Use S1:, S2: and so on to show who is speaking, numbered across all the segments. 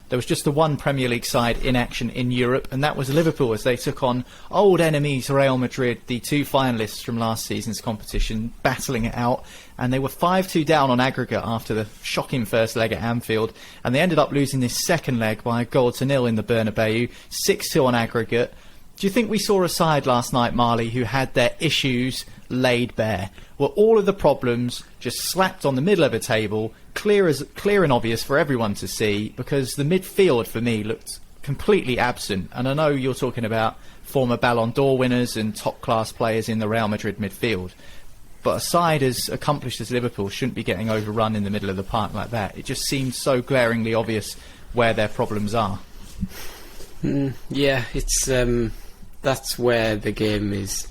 S1: there was just the one Premier League side in action in Europe, and that was Liverpool, as they took on old enemies Real Madrid, the two finalists from last season's competition, battling it out. And they were 5-2 down on aggregate after the shocking first leg at Anfield, and they ended up losing this second leg by 1-0 in the Bernabeu, 6-2 on aggregate. Do you think we saw a side last night, Marley, who had their issues laid bare? Were all of the problems just slapped on the middle of a table, clear and obvious for everyone to see? Because the midfield, for me, looked completely absent. And I know you're talking about former Ballon d'Or winners and top-class players in the Real Madrid midfield, but a side as accomplished as Liverpool shouldn't be getting overrun in the middle of the park like that. It just seems so glaringly obvious where their problems are.
S2: Yeah, it's that's where the game is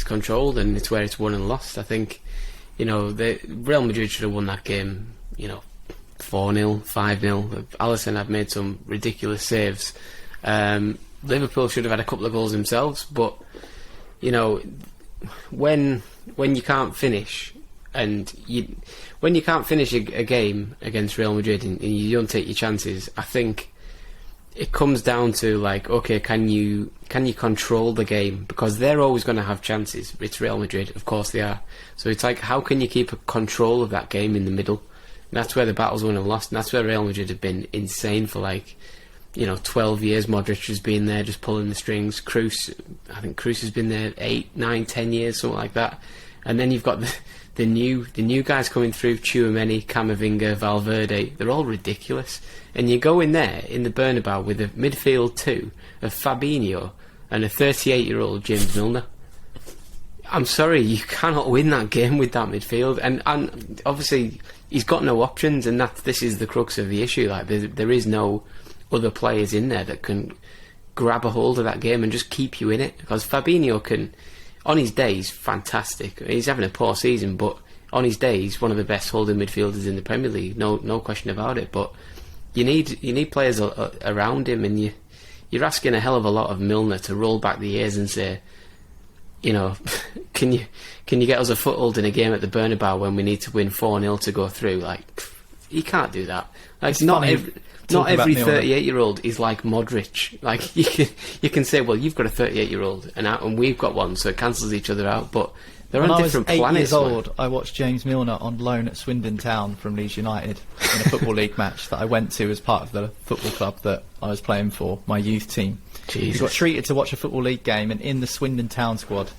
S2: controlled, and it's where it's won and lost. I think, the Real Madrid should have won that game, 4-0, 5-0. Alisson had made some ridiculous saves. Liverpool should have had a couple of goals themselves, but when you can't finish, when you can't finish a game against Real Madrid and you don't take your chances, I think it comes down to, like, okay, can you control the game? Because they're always going to have chances. It's Real Madrid, of course they are. So it's like, how can you keep a control of that game in the middle? And that's where the battle's won and lost, and that's where Real Madrid have been insane for 12 years. Modric has been there just pulling the strings. Kroos, I think Kroos has been there 8, 9, 10 years, something like that. And then you've got the new guys coming through, Tchouaméni, Camavinga, Valverde. They're all ridiculous. And you go in there in the Bernabeu with a midfield two of Fabinho and a 38-year-old James Milner. I'm sorry, you cannot win that game with that midfield. And obviously he's got no options, and this is the crux of the issue. Like, there is no other players in there that can grab a hold of that game and just keep you in it. Because Fabinho can, on his day, he's fantastic. He's having a poor season, but on his day, he's one of the best holding midfielders in the Premier League. No question about it. But you need players around him, and you're asking a hell of a lot of Milner to roll back the years and say, can you get us a foothold in a game at the Bernabeu when we need to win 4-0 to go through? Like, he can't do that. Like, not every 38-year-old is like Modric. Like, you can say, well, you've got a 38-year-old and we've got one, so it cancels each other out. But they're on different planets. When I was 8 years old, I watched James Milner on loan at Swindon Town from Leeds United in a Football League match that I went to as part of the football club that I was playing for, my youth team. Jesus. He got treated to watch a Football League game, and in the Swindon Town squad,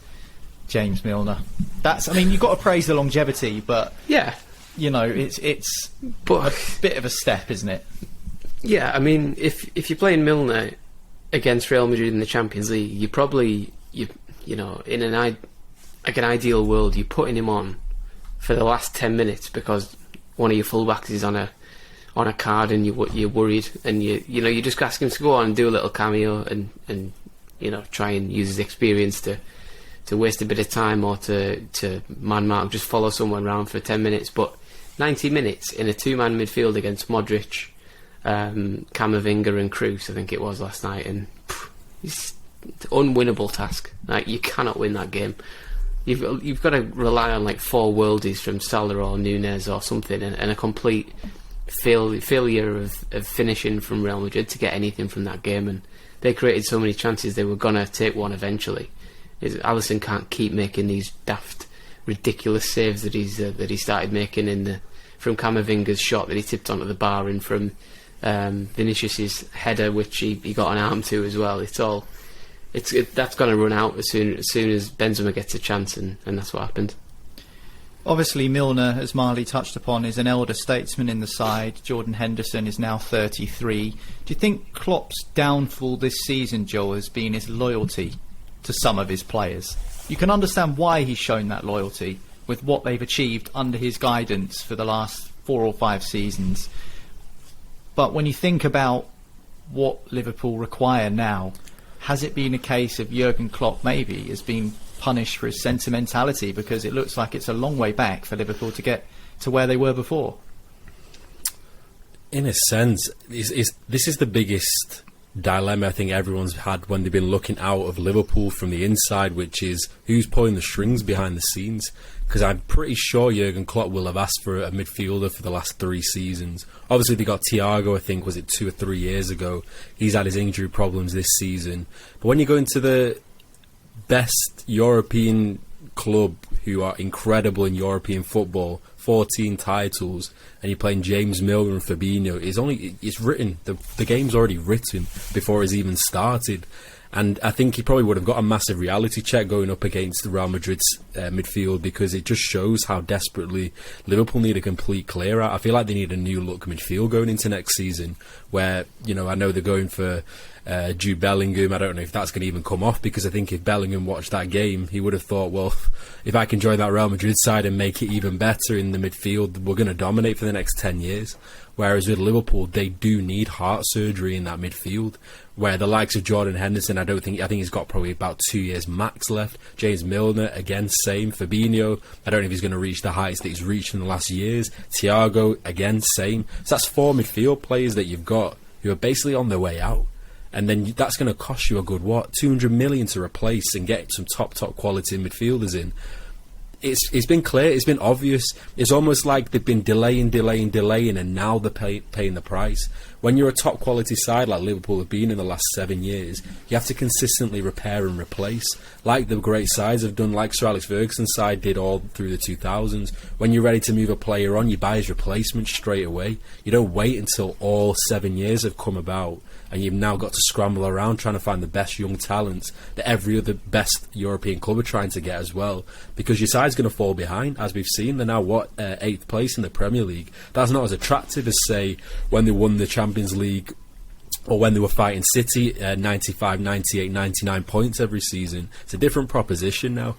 S2: James Milner. You've got to praise the longevity, but yeah,
S1: it's a bit of a step, isn't it?
S2: Yeah, I mean, if you're playing Milner against Real Madrid in the Champions League, you probably in an ideal world, you're putting him on for the last 10 minutes because one of your fullbacks is on a card and you're worried, and you just ask him to go on and do a little cameo and try and use his experience to waste a bit of time, or to man mark, just follow someone around for 10 minutes. But 90 minutes in a two-man midfield against Modric, Camavinga and Kroos, I think it was last night, and it's an unwinnable task. Like, you cannot win that game. You've got to rely on like 4 worldies from Salah or Nunez or something, and a complete failure of finishing from Real Madrid to get anything from that game. And they created so many chances, they were gonna take one eventually. Alisson can't keep making these daft, ridiculous saves that he started making from Camavinga's shot that he tipped onto the bar, and from Vinicius's header, which he got an arm to as well. That's going to run out as soon as Benzema gets a chance, and that's what happened.
S1: Obviously, Milner, as Marley touched upon, is an elder statesman in the side. Jordan Henderson is now 33. Do you think Klopp's downfall this season, Joel, has been his loyalty to some of his players? You can understand why he's shown that loyalty with what they've achieved under his guidance for the last 4 or 5 seasons. But when you think about what Liverpool require now, has it been a case of Jurgen Klopp maybe has been punished for his sentimentality, because it looks like it's a long way back for Liverpool to get to where they were before?
S3: In a sense, this is the biggest dilemma I think everyone's had when they've been looking out of Liverpool from the inside, which is who's pulling the strings behind the scenes. Because I'm pretty sure Jurgen Klopp will have asked for a midfielder for the last 3 seasons. Obviously, they got Thiago, I think, was it 2 or 3 years ago. He's had his injury problems this season. But when you go into the best European club who are incredible in European football, 14 titles, and you're playing James Milner and Fabinho, it's written. The game's already written before it's even started. And I think he probably would have got a massive reality check going up against the Real Madrid's midfield, because it just shows how desperately Liverpool need a complete clear out. I feel like they need a new look midfield going into next season, where, you know, I know they're going for Jude Bellingham. I don't know if that's going to even come off, because I think if Bellingham watched that game, he would have thought, well, if I can join that Real Madrid side and make it even better in the midfield, we're going to dominate for the next 10 years. Whereas with Liverpool, they do need heart surgery in that midfield, where the likes of Jordan Henderson, I think he's got probably about 2 years max left. James Milner, again, same. Fabinho, I don't know if he's going to reach the heights that he's reached in the last years. Thiago, again, same. So that's 4 midfield players that you've got who are basically on their way out. And then that's going to cost you a good, 200 million to replace and get some top quality midfielders in. It's been clear, it's been obvious. It's almost like they've been delaying, and now they're paying the price. When you're a top quality side like Liverpool have been in the last 7 years, you have to consistently repair and replace, like the great sides have done, like Sir Alex Ferguson's side did all through the 2000s. When you're ready to move a player on, you buy his replacement straight away. You don't wait until all 7 years have come about and you've now got to scramble around trying to find the best young talents that every other best European club are trying to get as well, because your side's going to fall behind. As we've seen, they're now 8th place in the Premier League. That's not as attractive as, say, when they won the Champions League or when they were fighting City, 95, 98, 99 points every season. It's a different proposition now.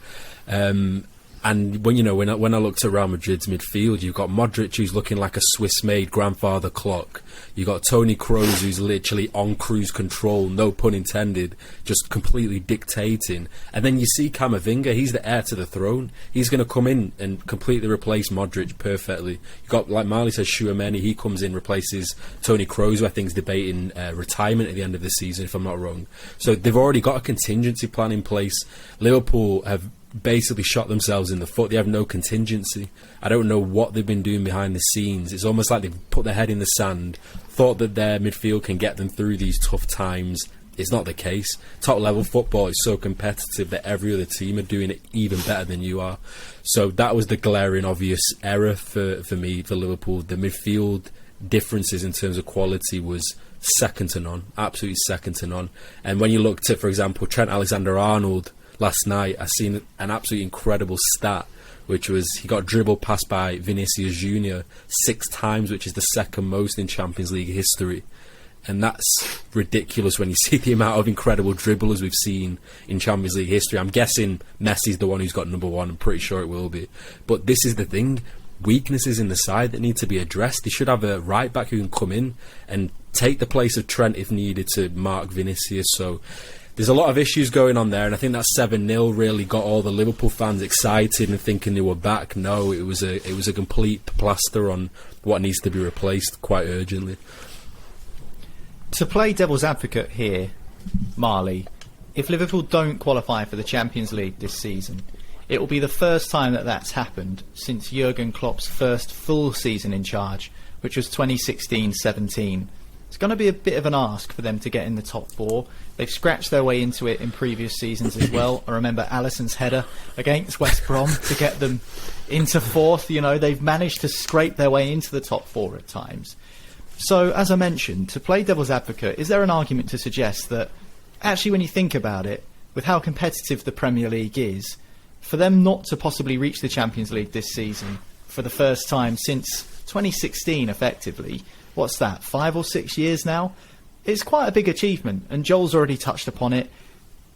S3: And when I looked at Real Madrid's midfield, you've got Modric, who's looking like a Swiss-made grandfather clock. You've got Toni Kroos, who's literally on cruise control, no pun intended, just completely dictating. And then you see Camavinga, he's the heir to the throne. He's going to come in and completely replace Modric perfectly. You've got, like Marley says, Tchouaméni, he comes in, replaces Toni Kroos, who I think is debating retirement at the end of the season, if I'm not wrong. So they've already got a contingency plan in place. Liverpool have basically shot themselves in the foot. They have no contingency. I don't know what they've been doing behind the scenes. It's almost like they've put their head in the sand, thought that their midfield can get them through these tough times. It's not the case. Top level football is so competitive that every other team are doing it even better than you are. So that was the glaring obvious error for me, for Liverpool. The midfield differences in terms of quality was second to none, absolutely second to none. And when you looked at, for example, Trent Alexander-Arnold last night, I seen an absolutely incredible stat, which was he got dribbled past by Vinicius Junior 6 times, which is the second most in Champions League history. And that's ridiculous when you see the amount of incredible dribblers we've seen in Champions League history. I'm guessing Messi's the one who's got number 1. I'm pretty sure it will be. But this is the thing. Weaknesses in the side that need to be addressed. They should have a right back who can come in and take the place of Trent if needed to mark Vinicius. So there's a lot of issues going on there, and I think that 7-0 really got all the Liverpool fans excited and thinking they were back. No, it was a complete plaster on what needs to be replaced quite urgently.
S1: To play devil's advocate here, Marley, if Liverpool don't qualify for the Champions League this season, it will be the first time that that's happened since Jurgen Klopp's first full season in charge, which was 2016-17. It's going to be a bit of an ask for them to get in the top 4. They've scratched their way into it in previous seasons as well. I remember Alisson's header against West Brom to get them into 4th. You know, they've managed to scrape their way into the top 4 at times. So, as I mentioned, to play devil's advocate, is there an argument to suggest that, actually, when you think about it, with how competitive the Premier League is, for them not to possibly reach the Champions League this season for the first time since 2016, effectively, what's that, 5 or 6 years now? It's quite a big achievement, and Joel's already touched upon it.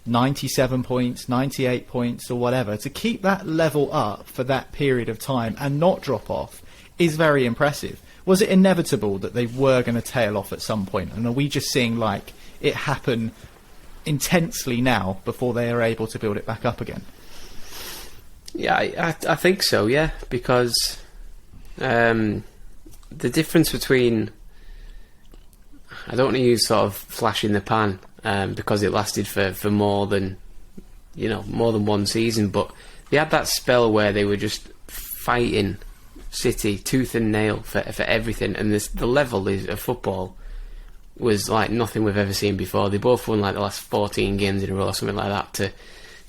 S1: 97 points, 98 points, or whatever. To keep that level up for that period of time and not drop off is very impressive. Was it inevitable that they were going to tail off at some point? And are we just seeing like it happen intensely now before they are able to build it back up again?
S2: Yeah, I think so, yeah, because the difference between I don't want to use sort of flash in the pan because it lasted for more than one season, but they had that spell where they were just fighting City tooth and nail for everything, and the level of football was like nothing we've ever seen before. They both won like the last 14 games in a row or something like that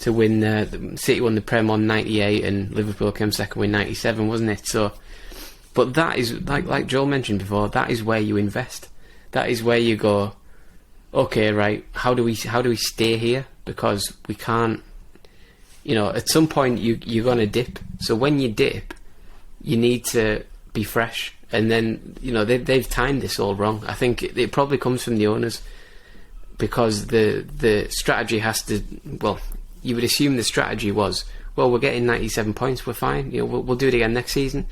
S2: to win. City won the Prem on 98 and Liverpool came second with 97, wasn't it? So, but that is like Joel mentioned before, that is where you invest. That is where you go, okay, right, how do we stay here? Because we can't, at some point you're going to dip. So when you dip, you need to be fresh. And then, they've timed this all wrong. I think it probably comes from the owners, because the strategy has to, well, you would assume the strategy was, well, we're getting 97 points, we're fine, we'll do it again next season.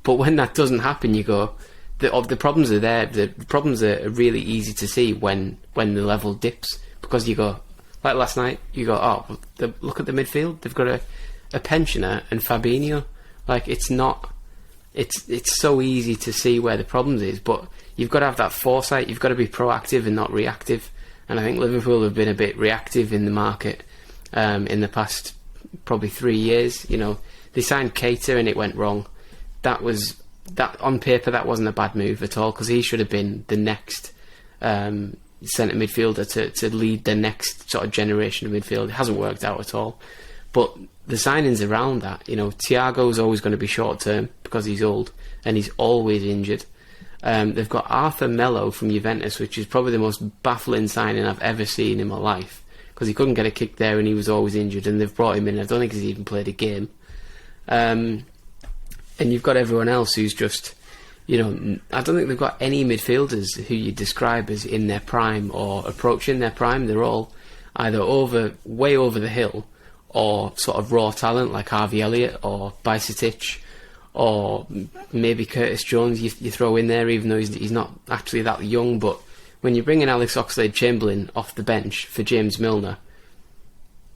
S2: But when that doesn't happen, you go, the problems are there. The problems are really easy to see when the level dips, because you go, like last night, you go, oh, look at the midfield, they've got a pensioner and Fabinho. Like, it's not, it's so easy to see where the problems is, but you've got to have that foresight, you've got to be proactive and not reactive. And I think Liverpool have been a bit reactive in the market in the past probably 3 years. They signed Keita and it went wrong. That on paper, that wasn't a bad move at all, because he should have been the next centre midfielder to lead the next sort of generation of midfield. It hasn't worked out at all. But the signings around that, Thiago's always going to be short term because he's old and he's always injured. They've got Arthur Melo from Juventus, which is probably the most baffling signing I've ever seen in my life, because he couldn't get a kick there and he was always injured, and they've brought him in. I don't think he's even played a game. And you've got everyone else who's just, I don't think they've got any midfielders who you describe as in their prime or approaching their prime. They're all either way over the hill, or sort of raw talent like Harvey Elliott or Bajcetic, or maybe Curtis Jones you throw in there, even though he's not actually that young. But when you bring in Alex Oxlade-Chamberlain off the bench for James Milner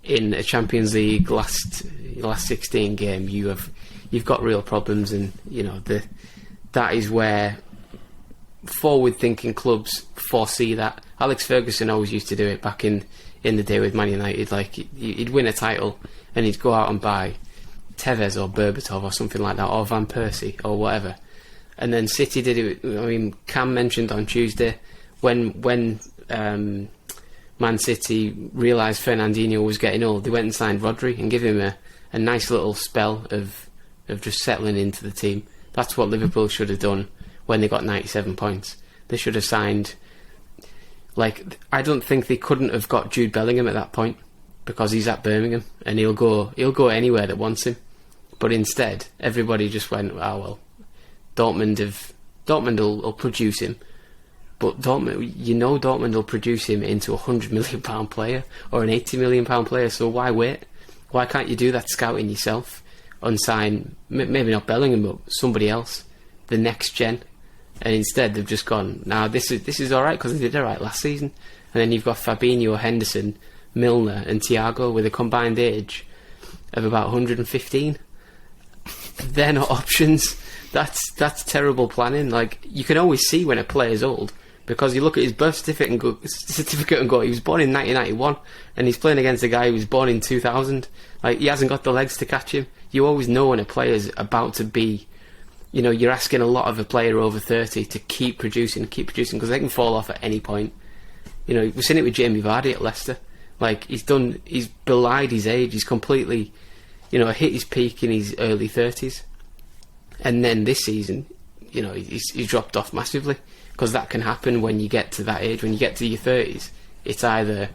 S2: in a Champions League last 16 game, you've got real problems. And that is where forward-thinking clubs foresee that. Alex Ferguson always used to do it back in the day with Man United. Like, he'd win a title and he'd go out and buy Tevez or Berbatov or something like that, or Van Persie or whatever. And then City did it. I mean, Cam mentioned on Tuesday when Man City realised Fernandinho was getting old, they went and signed Rodri and give him a nice little spell of just settling into the team. That's what Liverpool should have done when they got 97 points. They should have signed, like, I don't think they couldn't have got Jude Bellingham at that point, because he's at Birmingham and he'll go anywhere that wants him. But instead, everybody just went, oh well, Dortmund will produce him. But Dortmund will produce him into a £100 million player or an £80 million player. So why wait? Why can't you do that scouting yourself and sign maybe not Bellingham, but somebody else, the next gen? And instead they've just gone, nah, this is all right because they did all right last season. And then you've got Fabinho, Henderson, Milner and Thiago with a combined age of about 115. They're not options. That's terrible planning. Like, you can always see when a player's old, because you look at his birth certificate and go, he was born in 1991 and he's playing against a guy who was born in 2000. Like, he hasn't got the legs to catch him. You always know when a player's about to be, you're asking a lot of a player over 30 to keep producing, because they can fall off at any point. We've seen it with Jamie Vardy at Leicester. Like, he's belied his age. He's completely, hit his peak in his early 30s. And then this season, he's dropped off massively, because that can happen when you get to that age. When you get to your 30s, it's either,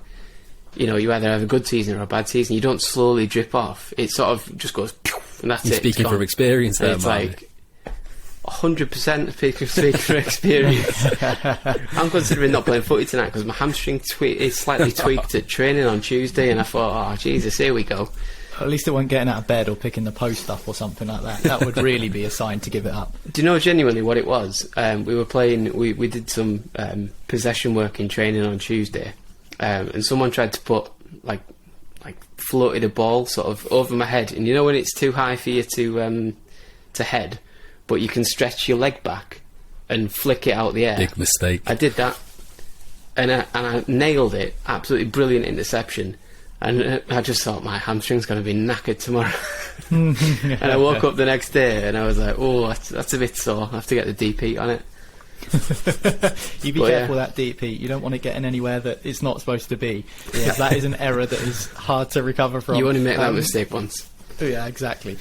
S2: you either have a good season or a bad season. You don't slowly drip off. It sort of just goes, and that's
S3: You're
S2: it.
S3: Speaking from experience there,
S2: it's
S3: Marley.
S2: like 100% speaking from experience. I'm considering not playing footy tonight because my hamstring is slightly tweaked at training on Tuesday, and I thought, oh Jesus, here we go.
S1: At least it wasn't getting out of bed or picking the post up or something like that. That would really be a sign to give it up.
S2: Do you know genuinely what it was? We were playing, we did some possession work in training on Tuesday, and someone tried to put like floated a ball sort of over my head, and when it's too high for you to head, but you can stretch your leg back and flick it out the air.
S3: Big mistake.
S2: I did that, and I nailed it. Absolutely brilliant interception. And I just thought my hamstring's going to be knackered tomorrow. And I woke up the next day and I was like, oh, that's a bit sore. I have to get the deep heat on it.
S1: You be careful with that deep heat. You don't want it getting anywhere that it's not supposed to be, because that is an error that is hard to recover from.
S2: You only make that mistake once.
S1: Yeah, exactly.